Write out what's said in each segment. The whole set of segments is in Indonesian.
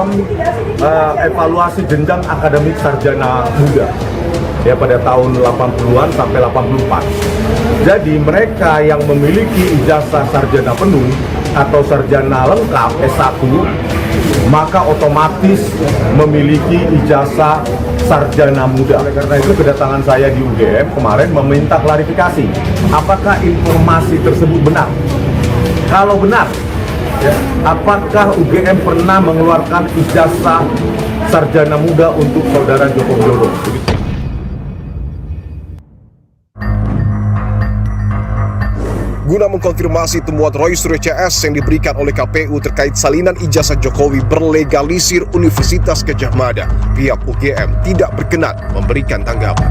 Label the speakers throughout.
Speaker 1: sistem evaluasi jenjang akademik sarjana muda ya pada tahun 80-an sampai 84. Jadi mereka yang memiliki ijazah sarjana penuh atau sarjana lengkap S1 maka otomatis memiliki ijazah sarjana muda. Oleh karena itu kedatangan saya di UGM kemarin meminta klarifikasi apakah informasi tersebut benar. Kalau benar, ya, apakah UGM pernah mengeluarkan ijazah sarjana muda untuk saudara Joko Widodo?
Speaker 2: Guna mengkonfirmasi temuan Roy Suryo CS yang diberikan oleh KPU terkait salinan ijazah Jokowi berlegalisir Universitas Gadjah Mada, pihak UGM tidak berkenan memberikan tanggapan.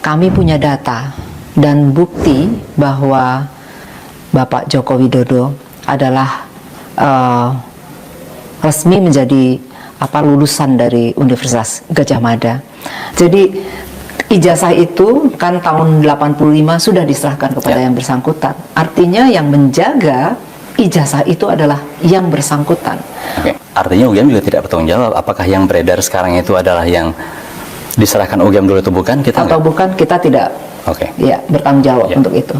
Speaker 3: Kami punya data dan bukti bahwa Bapak Joko Widodo adalah resmi menjadi lulusan dari Universitas Gadjah Mada. Jadi ijazah itu kan tahun 85 sudah diserahkan kepada yang bersangkutan. Artinya yang menjaga ijazah itu adalah yang bersangkutan.
Speaker 4: Oke. Artinya UGM juga tidak bertanggung jawab apakah yang beredar sekarang itu adalah yang diserahkan UGM dulu itu bukan? Kita
Speaker 3: atau bukan, kita tidak bertanggung jawab untuk itu.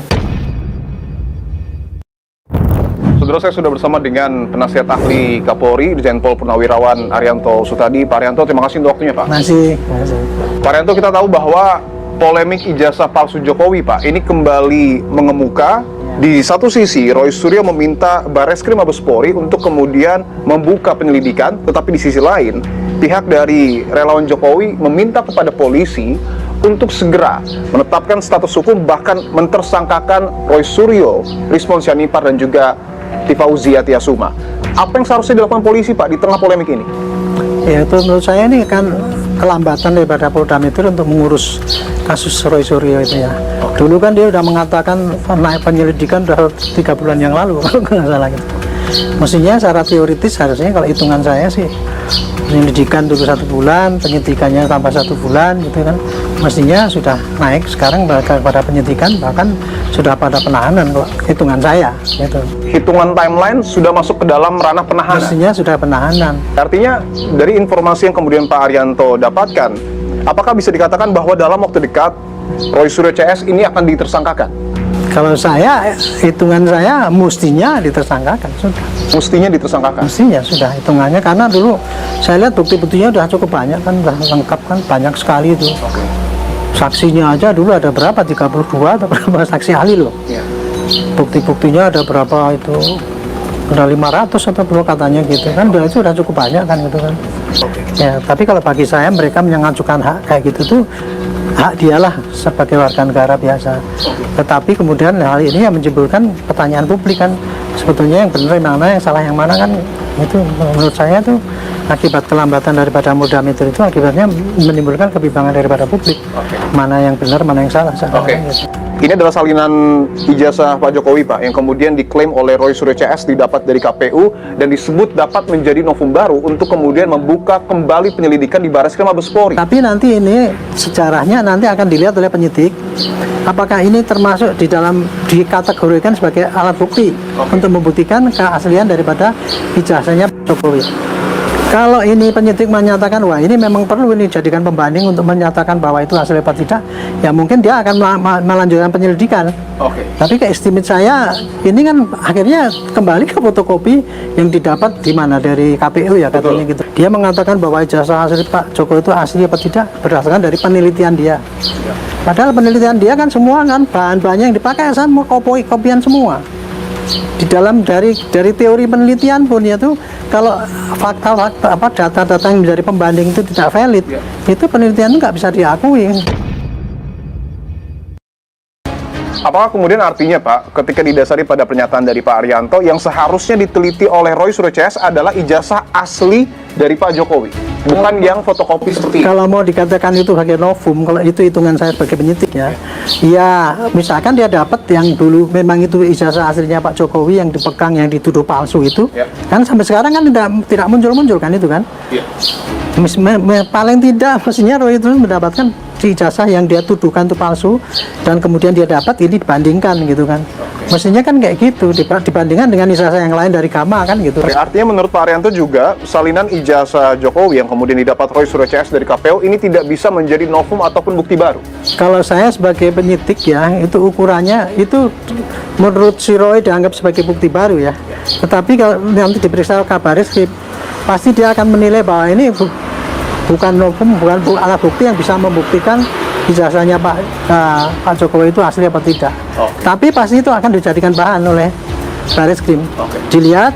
Speaker 5: Saudara, saya sudah bersama dengan penasihat ahli Kapolri, Irjen Pol Purnawirawan Arianto Sutadi. Pak Arianto, terima kasih untuk waktunya, Pak.
Speaker 6: Masih.
Speaker 5: Pak Arianto, kita tahu bahwa polemik ijazah palsu Jokowi, Pak, ini kembali mengemuka. Di satu sisi, Roy Suryo meminta Bareskrim Mabes Polri untuk kemudian membuka penyelidikan, tetapi di sisi lain, pihak dari relawan Jokowi meminta kepada polisi untuk segera menetapkan status hukum, bahkan mentersangkakan Roy Suryo, Rismon Sianipar, dan juga Fauzia Tiasuma. Apa yang seharusnya dilakukan polisi, Pak, di tengah polemik ini?
Speaker 6: Ya, itu menurut saya ini kan kelambatan daripada Polda Metro untuk mengurus kasus Roy Suryo itu ya. Dulu kan dia udah mengatakan naik penyelidikan udah 3 bulan yang lalu kalau nggak salah gitu. Mestinya secara teoritis harusnya kalau hitungan saya sih penyelidikan dulu 1 bulan, penyidikannya tambah 1 bulan gitu kan. Mestinya sudah naik sekarang pada penyidikan, bahkan sudah pada penahanan kalau hitungan saya gitu.
Speaker 5: Hitungan timeline sudah masuk ke dalam ranah penahanan?
Speaker 6: Mestinya sudah penahanan.
Speaker 5: Artinya dari informasi yang kemudian Pak Arianto dapatkan, apakah bisa dikatakan bahwa dalam waktu dekat Roy Suryo CS ini akan ditersangkakan?
Speaker 6: Kalau saya, hitungan saya mestinya ditersangkakan, sudah.
Speaker 5: Mestinya ditersangkakan? Mestinya
Speaker 6: sudah, hitungannya, karena dulu saya lihat bukti-buktinya udah cukup banyak kan, udah lengkap kan, banyak sekali itu. Saksinya aja dulu ada berapa, 32 atau berapa saksi ahli loh. Bukti-buktinya ada berapa itu, udah 500 atau berapa katanya gitu kan, udah itu udah cukup banyak kan gitu kan. Ya, tapi kalau bagi saya mereka mengajukan hak kayak gitu tuh, hak dialah sebagai warga negara biasa. Tetapi kemudian hal ini yang menimbulkan pertanyaan publik kan, sebetulnya yang benar yang mana, yang salah yang mana kan, itu menurut saya tuh akibat kelambatan daripada Polda Metro itu akibatnya menimbulkan kebimbangan daripada publik. Mana yang benar, mana yang salah. Gitu.
Speaker 5: Ini adalah salinan ijazah Pak Jokowi, Pak, yang kemudian diklaim oleh Roy Suryo CS didapat dari KPU dan disebut dapat menjadi novum baru untuk kemudian membuka kembali penyelidikan di Bareskrim Mabes Polri.
Speaker 6: Tapi nanti ini sejarahnya nanti akan dilihat oleh penyidik apakah ini termasuk di dalam dikategorikan sebagai alat bukti untuk membuktikan keaslian daripada ijazahnya Jokowi. Kalau ini penyidik menyatakan wah ini memang perlu ini jadikan pembanding untuk menyatakan bahwa itu asli apa tidak, ya mungkin dia akan melanjutkan penyelidikan. Tapi ke estimate saya ini kan akhirnya kembali ke fotokopi yang didapat di mana dari KPU ya katanya gitu. Dia mengatakan bahwa ijazah asli Pak Jokowi itu asli apa tidak berdasarkan dari penelitian dia. Padahal penelitian dia kan semua kan bahan-bahannya yang dipakai sama kopian semua. Di dalam dari teori penelitian pun yaitu kalau fakta-fakta data-data yang menjadi pembanding itu tidak valid, itu penelitian itu nggak bisa diakui.
Speaker 5: Apakah kemudian artinya, Pak, ketika didasari pada pernyataan dari Pak Arianto, yang seharusnya diteliti oleh Roy Suryo CS adalah ijazah asli dari Pak Jokowi, bukan yang fotokopi seperti ini?
Speaker 6: Kalau mau dikatakan itu sebagai novum, kalau itu hitungan saya sebagai penyidik ya, misalkan dia dapat yang dulu memang itu ijazah aslinya Pak Jokowi yang dipegang, yang dituduh palsu itu, kan sampai sekarang kan tidak muncul-muncul kan itu kan? Paling tidak mestinya Roy itu mendapatkan ijazah yang dia tuduhkan itu palsu dan kemudian dia dapat ini dibandingkan gitu kan. Mestinya kan kayak gitu dibandingkan dengan ijazah yang lain dari Gama kan gitu.
Speaker 5: Oke, artinya menurut Pak Arianto juga salinan ijazah Jokowi yang kemudian didapat Roy Suryo CS dari KPU ini tidak bisa menjadi novum ataupun bukti baru.
Speaker 6: Kalau saya sebagai penyidik ya, itu ukurannya itu menurut si Roy dianggap sebagai bukti baru ya. Tetapi kalau nanti diperiksa Kabaris, pasti dia akan menilai bahwa ini bukan novum, bukan alat bukti yang bisa membuktikan ijazahnya Pak Jokowi itu asli apa tidak. Tapi pasti itu akan dijadikan bahan oleh Bareskrim. Dilihat,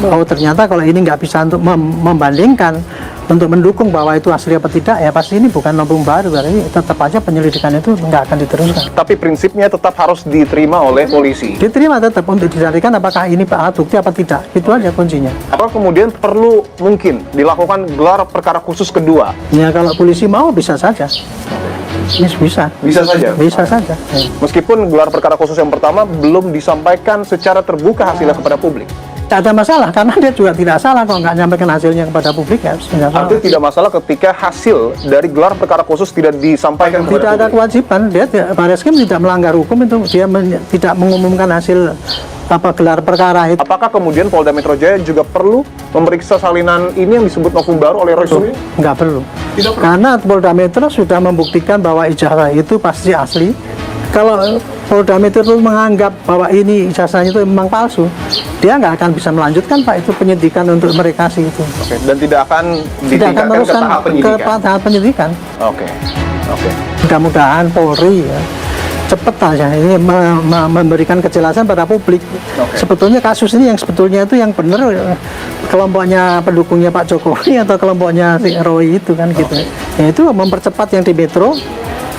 Speaker 6: oh ternyata kalau ini nggak bisa untuk membandingkan, untuk mendukung bahwa itu asli apa tidak, ya pasti ini bukan novum baru, berarti tetap aja penyelidikan itu nggak akan diteruskan.
Speaker 5: Tapi prinsipnya tetap harus diterima oleh polisi.
Speaker 6: Diterima tetap untuk dicarikan apakah ini alat bukti apa tidak, itu aja kuncinya.
Speaker 5: Apakah kemudian perlu mungkin dilakukan gelar perkara khusus kedua?
Speaker 6: Ya kalau polisi mau bisa saja. Bisa.
Speaker 5: Bisa saja?
Speaker 6: Bisa saja.
Speaker 5: Meskipun gelar perkara khusus yang pertama belum disampaikan secara terbuka hasilnya kepada publik.
Speaker 6: Tidak ada masalah, karena dia juga tidak salah kalau nggak nyampaikan hasilnya kepada publik ya.
Speaker 5: Artinya tidak masalah ketika hasil dari gelar perkara khusus tidak disampaikan kepada
Speaker 6: Tidak ada
Speaker 5: publik.
Speaker 6: kewajiban, Bareskrim tidak melanggar hukum itu, dia tidak mengumumkan hasil gelar perkara itu.
Speaker 5: Apakah kemudian Polda Metro Jaya juga perlu memeriksa salinan ini yang disebut novum baru oleh Roy Suryo?
Speaker 6: Nggak perlu. Karena Polda Metro sudah membuktikan bahwa ijazah itu pasti asli. Kalau Polda Metro menganggap bahwa ini ijazahnya itu memang palsu, dia nggak akan bisa melanjutkan Pak itu penyidikan untuk mereka sih itu.
Speaker 5: Oke, dan tidak akan
Speaker 6: Tidak akan
Speaker 5: ditingkatkan ke
Speaker 6: meneruskan
Speaker 5: tahap
Speaker 6: ke
Speaker 5: penyidikan.
Speaker 6: tahap penyidikan.
Speaker 5: Oke.
Speaker 6: Mudah-mudahan Polri ya, cepat aja ini memberikan kejelasan pada publik. Sebetulnya kasus ini yang sebetulnya itu yang benar kelompoknya pendukungnya Pak Jokowi atau kelompoknya si Roy itu kan gitu. Ya itu mempercepat yang di Metro,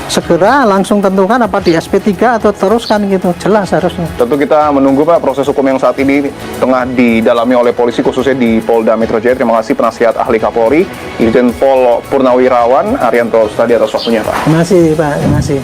Speaker 6: segera langsung tentukan apa di SP3 atau teruskan gitu, jelas harusnya.
Speaker 5: Tentu kita menunggu Pak proses hukum yang saat ini tengah didalami oleh polisi khususnya di Polda Metro Jaya. Terima kasih penasihat ahli Kapolri Irjen Pol Purnawirawan Arianto Rustadi atas waktunya Pak.
Speaker 6: Terima kasih Pak, terima kasih.